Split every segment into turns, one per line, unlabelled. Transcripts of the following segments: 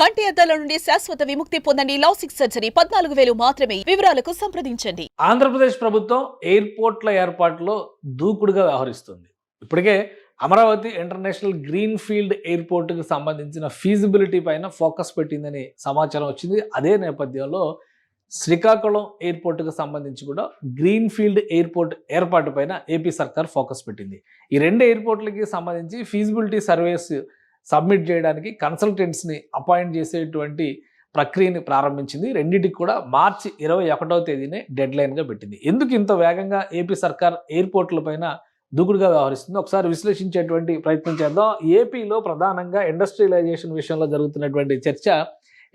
కంటి అద్దాల నుండి శాశ్వత విముక్తి పొందండి. లాసిక్ సర్జరీ 14,000 మాత్రమే. వివరాలకు సంప్రదించండి.
ఆంధ్రప్రదేశ్ ప్రభుత్వం ఎయిర్పోర్ట్ల ఏర్పాటులో దూకుడుగా వ్యవహరిస్తుంది. ఇప్పటికే అమరావతి ఇంటర్నేషనల్ గ్రీన్ ఫీల్డ్ ఎయిర్పోర్ట్కి సంబంధించిన ఫీజిబిలిటీ పైన ఫోకస్ పెట్టిందని సమాచారం వచ్చింది. అదే నేపథ్యంలో శ్రీకాకుళం ఎయిర్పోర్ట్కి సంబంధించి కూడా గ్రీన్ ఫీల్డ్ ఎయిర్పోర్ట్ ఏర్పాటు పైన ఏపీ సర్కార్ ఫోకస్ పెట్టింది. ఈ రెండు ఎయిర్పోర్ట్లకి సంబంధించి ఫీజిబిలిటీ సర్వేస్ సబ్మిట్ చేయడానికి కన్సల్టెంట్స్ని అపాయింట్ చేసేటువంటి ప్రక్రియని ప్రారంభించింది. రెండింటికి కూడా మార్చి 21వ తేదీనే డెడ్ లైన్గా పెట్టింది. ఎందుకు ఇంత వేగంగా ఏపీ సర్కార్ ఎయిర్పోర్ట్ల పైన దూకుడుగా వ్యవహరిస్తుంది ఒకసారి విశ్లేషించేటువంటి ప్రయత్నం చేద్దాం. ఏపీలో ప్రధానంగా ఇండస్ట్రియలైజేషన్ విషయంలో జరుగుతున్నటువంటి చర్చ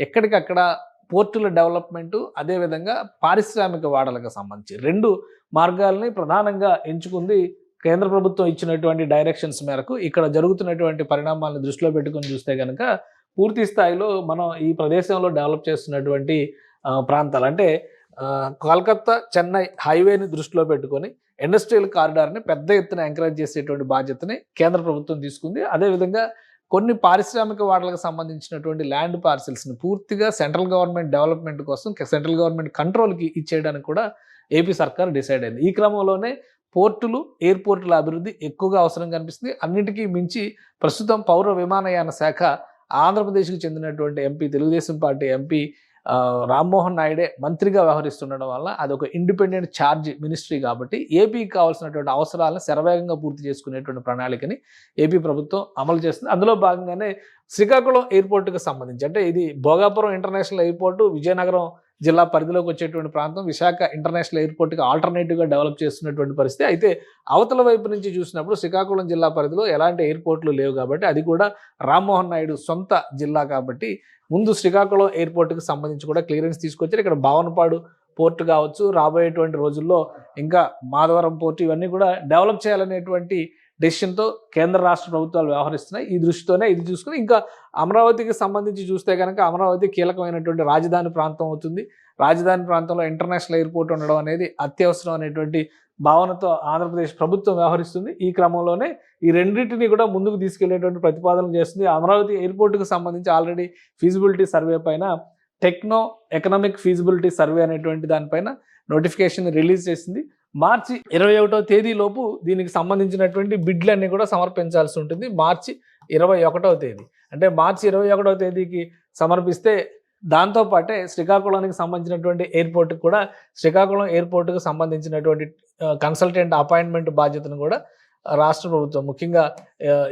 ఎక్కడికక్కడ పోర్టుల డెవలప్మెంటు, అదేవిధంగా పారిశ్రామిక వాడలకు సంబంధించి రెండు మార్గాలని ప్రధానంగా ఎంచుకుంది. కేంద్ర ప్రభుత్వం ఇచ్చినటువంటి డైరెక్షన్స్ మేరకు ఇక్కడ జరుగుతున్నటువంటి పరిణామాలను దృష్టిలో పెట్టుకొని చూస్తే కనుక పూర్తి స్థాయిలో మనం ఈ ప్రదేశంలో డెవలప్ చేస్తున్నటువంటి ప్రాంతాలు అంటే కోల్కతా చెన్నై హైవేని దృష్టిలో పెట్టుకొని ఇండస్ట్రియల్ కారిడార్ని పెద్ద ఎత్తున ఎంకరేజ్ చేసేటువంటి బాధ్యతని కేంద్ర ప్రభుత్వం తీసుకుంది. అదేవిధంగా కొన్ని పారిశ్రామిక వాడలకు సంబంధించినటువంటి ల్యాండ్ పార్సిల్స్ని పూర్తిగా సెంట్రల్ గవర్నమెంట్ డెవలప్మెంట్ కోసం సెంట్రల్ గవర్నమెంట్ కంట్రోల్కి ఇచ్చేయడానికి కూడా ఏపీ సర్కార్ డిసైడ్ అయింది. ఈ క్రమంలోనే పోర్టులు, ఎయిర్పోర్టుల అభివృద్ధి ఎక్కువగా అవసరం కనిపిస్తుంది. అన్నిటికీ మించి ప్రస్తుతం పౌర విమానయాన శాఖ ఆంధ్రప్రదేశ్కి చెందినటువంటి MP, Telugu Desam party MP Rammohan నాయుడే మంత్రిగా వ్యవహరిస్తుండడం వల్ల అదొక ఇండిపెండెంట్ ఛార్జ్ మినిస్ట్రీ కాబట్టి ఏపీకి కావాల్సినటువంటి అవసరాలను శరవేగంగా పూర్తి చేసుకునేటువంటి ప్రణాళికని ఏపీ ప్రభుత్వం అమలు చేస్తుంది. అందులో భాగంగానే శ్రీకాకుళం ఎయిర్పోర్టుకు సంబంధించి అంటే ఇది భోగాపురం ఇంటర్నేషనల్ ఎయిర్పోర్టు విజయనగరం జిల్లా పరిధిలోకి వచ్చేటువంటి ప్రాంతం. విశాఖ ఇంటర్నేషనల్ ఎయిర్పోర్ట్కి ఆల్టర్నేటివ్గా డెవలప్ చేస్తున్నటువంటి పరిస్థితి. అయితే అవతల వైపు నుంచి చూసినప్పుడు శ్రీకాకుళం జిల్లా పరిధిలో ఎలాంటి ఎయిర్పోర్ట్లు లేవు కాబట్టి అది కూడా రామ్మోహన్ నాయుడు సొంత జిల్లా కాబట్టి ముందు శ్రీకాకుళం ఎయిర్పోర్ట్కి సంబంధించి కూడా క్లియరెన్స్ తీసుకొచ్చారు. ఇక్కడ భావనపాడు పోర్టు కావచ్చు, రాబోయేటువంటి రోజుల్లో ఇంకా మాధవరం పోర్టు ఇవన్నీ కూడా డెవలప్ చేయాలనేటువంటి డెసిషన్తో కేంద్ర రాష్ట్ర ప్రభుత్వాలు వ్యవహరిస్తున్నాయి. ఈ దృష్టితోనే ఇది చూసుకుని ఇంకా అమరావతికి సంబంధించి చూస్తే కనుక అమరావతి కీలకమైనటువంటి రాజధాని ప్రాంతం అవుతుంది. రాజధాని ప్రాంతంలో ఇంటర్నేషనల్ ఎయిర్పోర్ట్ ఉండడం అనేది అత్యవసరం అనేటువంటి భావనతో ఆంధ్రప్రదేశ్ ప్రభుత్వం వ్యవహరిస్తుంది. ఈ క్రమంలోనే ఈ రెండింటిని కూడా ముందుకు తీసుకెళ్లేటువంటి ప్రతిపాదనలు చేస్తుంది. అమరావతి ఎయిర్పోర్టుకు సంబంధించి ఆల్రెడీ ఫీజిబిలిటీ సర్వే పైన టెక్నో ఎకనామిక్ ఫీజిబిలిటీ సర్వే అనేటువంటి దానిపైన నోటిఫికేషన్ రిలీజ్ చేసింది. మార్చి 21వ తేదీలోపు దీనికి సంబంధించినటువంటి బిడ్లన్నీ కూడా సమర్పించాల్సి ఉంటుంది. మార్చి 21వ తేదీ అంటే మార్చి 21వ తేదీకి సమర్పిస్తే దాంతోపాటే శ్రీకాకుళానికి సంబంధించినటువంటి ఎయిర్పోర్ట్కి కూడా శ్రీకాకుళం ఎయిర్పోర్టుకు సంబంధించినటువంటి కన్సల్టెంట్ అపాయింట్మెంట్ బాధ్యతను కూడా రాష్ట్ర ప్రభుత్వం ముఖ్యంగా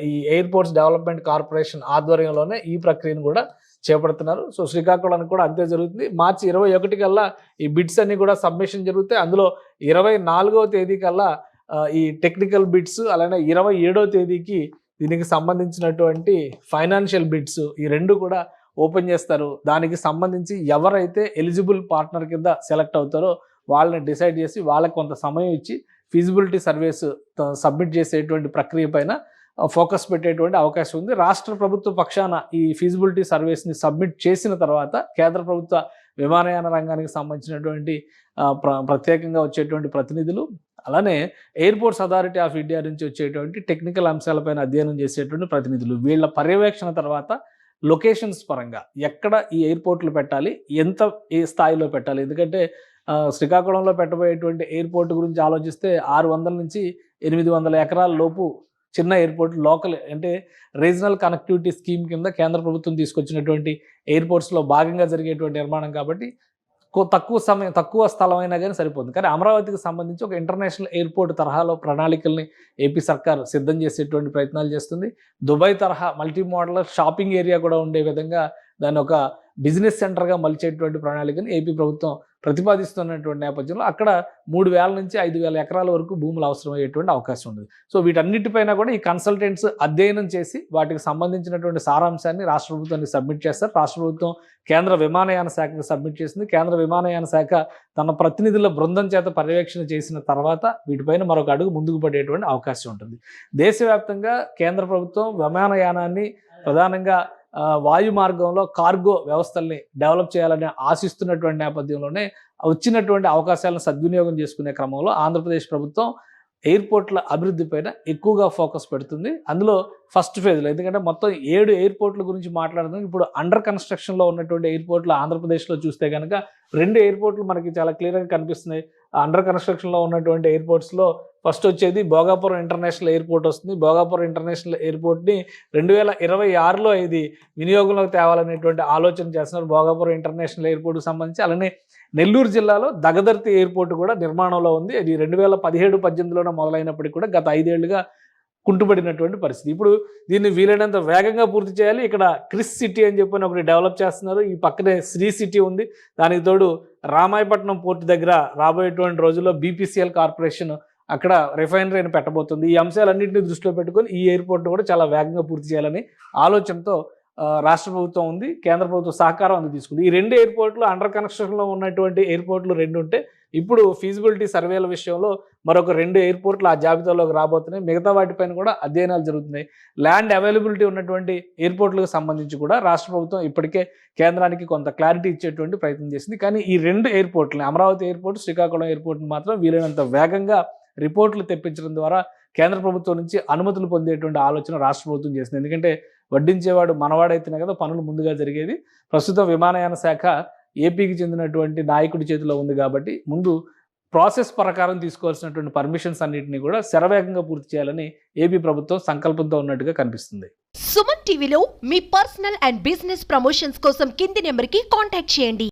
ఈ ఎయిర్పోర్ట్స్ డెవలప్మెంట్ కార్పొరేషన్ ఆధ్వర్యంలోనే ఈ ప్రక్రియను కూడా చేపడుతున్నారు. సో శ్రీకాకుళానికి కూడా అంతే జరుగుతుంది. మార్చి 21 కల్లా ఈ బిడ్స్ అన్ని కూడా సబ్మిషన్ జరుగుతాయి. అందులో 24వ తేదీ కల్లా ఈ టెక్నికల్ బిడ్స్, అలానే 27వ తేదీకి దీనికి సంబంధించినటువంటి ఫైనాన్షియల్ బిడ్స్ ఈ రెండు కూడా ఓపెన్ చేస్తారు. దానికి సంబంధించి ఎవరైతే ఎలిజిబుల్ పార్ట్నర్ కింద సెలెక్ట్ అవుతారో వాళ్ళని డిసైడ్ చేసి వాళ్ళకి కొంత సమయం ఇచ్చి ఫీజిబిలిటీ సర్వేస్ సబ్మిట్ చేసేటువంటి ప్రక్రియ పైన ఫోకస్ పెట్టేటువంటి అవకాశం ఉంది. రాష్ట్ర ప్రభుత్వ పక్షాన ఈ ఫీజిబిలిటీ సర్వేస్ని సబ్మిట్ చేసిన తర్వాత కేంద్ర ప్రభుత్వ విమానయాన రంగానికి సంబంధించినటువంటి ప్రత్యేకంగా వచ్చేటువంటి ప్రతినిధులు, అలానే ఎయిర్పోర్ట్స్ అథారిటీ ఆఫ్ ఇండియా నుంచి వచ్చేటువంటి టెక్నికల్ అంశాలపైన అధ్యయనం చేసేటువంటి ప్రతినిధులు వీళ్ళ పర్యవేక్షణ తర్వాత లొకేషన్స్ పరంగా ఎక్కడ ఈ ఎయిర్పోర్ట్లు పెట్టాలి, ఏ స్థాయిలో పెట్టాలి. ఎందుకంటే శ్రీకాకుళంలో పెట్టబోయేటువంటి ఎయిర్పోర్ట్ గురించి ఆలోచిస్తే 600 నుంచి 800 ఎకరాల లోపు చిన్న ఎయిర్పోర్ట్ లోకల్ అంటే రీజనల్ కనెక్టివిటీ స్కీమ్ కింద కేంద్ర ప్రభుత్వం తీసుకొచ్చినటువంటి ఎయిర్పోర్ట్స్లో భాగంగా జరిగేటువంటి నిర్మాణం కాబట్టి తక్కువ స్థలం అయినా కానీ సరిపోతుంది. కానీ అమరావతికి సంబంధించి ఒక ఇంటర్నేషనల్ ఎయిర్పోర్ట్ తరహాలో ప్రణాళికల్ని ఏపీ సర్కార్ సిద్ధం చేసేటువంటి ప్రయత్నాలు చేస్తుంది. దుబాయ్ తరహా మల్టీ మోడల్ షాపింగ్ ఏరియా కూడా ఉండే విధంగా దాన్ని ఒక బిజినెస్ సెంటర్గా మలిచేటువంటి ప్రణాళికని ఏపీ ప్రభుత్వం ప్రతిపాదిస్తున్నటువంటి నేపథ్యంలో అక్కడ 3,000 నుంచి 5,000 ఎకరాల వరకు భూములు అవసరమయ్యేటువంటి అవకాశం ఉంది. సో వీటన్నిటిపైన కూడా ఈ కన్సల్టెంట్స్ అధ్యయనం చేసి వాటికి సంబంధించినటువంటి సారాంశాన్ని రాష్ట్ర ప్రభుత్వానికి సబ్మిట్ చేస్తారు. రాష్ట్ర ప్రభుత్వం కేంద్ర విమానయాన శాఖకు సబ్మిట్ చేసింది. కేంద్ర విమానయాన శాఖ తన ప్రతినిధుల బృందం చేత పర్యవేక్షణ చేసిన తర్వాత వీటిపైన మరొక అడుగు ముందుకు పడేటువంటి అవకాశం ఉంటుంది. దేశవ్యాప్తంగా కేంద్ర ప్రభుత్వం విమానయానాన్ని ప్రధానంగా వాయు మార్గంలో కార్గో వ్యవస్థల్ని డెవలప్ చేయాలని ఆశిస్తున్నటువంటి నేపథ్యంలోనే వచ్చినటువంటి అవకాశాలను సద్వినియోగం చేసుకునే క్రమంలో ఆంధ్రప్రదేశ్ ప్రభుత్వం ఎయిర్పోర్ట్ల అభివృద్ధి పైన ఎక్కువగా ఫోకస్ పెడుతుంది. అందులో ఫస్ట్ ఫేజ్లో, ఎందుకంటే మొత్తం 7 ఎయిర్పోర్ట్ల గురించి మాట్లాడుతున్నాం. ఇప్పుడు అండర్ కన్స్ట్రక్షన్లో ఉన్నటువంటి ఎయిర్పోర్ట్లు ఆంధ్రప్రదేశ్లో చూస్తే కనుక 2 ఎయిర్పోర్ట్లు మనకి చాలా క్లియర్గా కనిపిస్తున్నాయి. అండర్ కన్స్ట్రక్షన్లో ఉన్నటువంటి ఎయిర్పోర్ట్స్లో ఫస్ట్ వచ్చేది భోగాపురం ఇంటర్నేషనల్ ఎయిర్పోర్ట్ వస్తుంది. భోగాపురం ఇంటర్నేషనల్ ఎయిర్పోర్ట్ని 2026లో ఇది వినియోగంలోకి తేవాలనేటువంటి ఆలోచన చేస్తున్నారు భోగాపురం ఇంటర్నేషనల్ ఎయిర్పోర్ట్కి సంబంధించి. అలానే నెల్లూరు జిల్లాలో దగదర్తి ఎయిర్పోర్ట్ కూడా నిర్మాణంలో ఉంది. అది 2017-18లోనే మొదలైనప్పటికీ కూడా గత 5 ఏళ్లుగా కుంటుపడినటువంటి పరిస్థితి. ఇప్పుడు దీన్ని వీలైనంత వేగంగా పూర్తి చేయాలి. ఇక్కడ క్రిస్ సిటీ అని చెప్పి ఒకటి డెవలప్ చేస్తున్నారు. ఈ పక్కనే శ్రీ సిటీ ఉంది. దానికి తోడు రామాయపట్నం పోర్టు దగ్గర రాబోయేటువంటి రోజుల్లో BPCL కార్పొరేషన్ అక్కడ రిఫైనరీని పెట్టబోతుంది. ఈ అంశాలన్నింటినీ దృష్టిలో పెట్టుకొని ఈ ఎయిర్పోర్ట్ కూడా చాలా వేగంగా పూర్తి చేయాలని ఆలోచనతో రాష్ట్ర ప్రభుత్వం ఉంది, కేంద్ర ప్రభుత్వం సహకారం అందుకు తీసుకుంది. ఈ 2 ఎయిర్పోర్ట్లు అండర్ కన్స్ట్రక్షన్లో ఉన్నటువంటి ఎయిర్పోర్ట్లు 2 ఉంటే ఇప్పుడు ఫీజిబిలిటీ సర్వేల విషయంలో మరొక 2 ఎయిర్పోర్ట్లు ఆ జాబితాలోకి రాబోతున్నాయి. మిగతా వాటిపైన కూడా అధ్యయనాలు జరుగుతున్నాయి. ల్యాండ్ అవైలబిలిటీ ఉన్నటువంటి ఎయిర్పోర్ట్లకు సంబంధించి కూడా రాష్ట్ర ప్రభుత్వం ఇప్పటికే కేంద్రానికి కొంత క్లారిటీ ఇచ్చేటువంటి ప్రయత్నం చేసింది. కానీ ఈ 2 ఎయిర్పోర్ట్లని, అమరావతి ఎయిర్పోర్ట్, శ్రీకాకుళం ఎయిర్పోర్ట్ని మాత్రం వీలైనంత వేగంగా రిపోర్ట్లు తెప్పించడం ద్వారా కేంద్ర ప్రభుత్వం నుంచి అనుమతులు పొందేటువంటి ఆలోచన రాష్ట్ర ప్రభుత్వం చేసింది. ఎందుకంటే వడ్డించేవాడు మనవాడైతేనే కదా పనులు ముందుగా జరిగేది. ప్రస్తుతం విమానయాన శాఖ ఏపీకి చెందినటువంటి నాయకుడి చేతిలో ఉంది కాబట్టి ముందు ప్రాసెస్ ప్రకారం తీసుకోవాల్సినటువంటి పర్మిషన్స్ అన్నింటినీ కూడా శరవేగంగా పూర్తి చేయాలని ఏపీ ప్రభుత్వం సంకల్పంతో ఉన్నట్టుగా కనిపిస్తుంది.
సుమన్ టీవీలో మీ పర్సనల్ అండ్ బిజినెస్ ప్రమోషన్స్ కోసం కింది నెంబర్కి కాంటాక్ట్ చేయండి.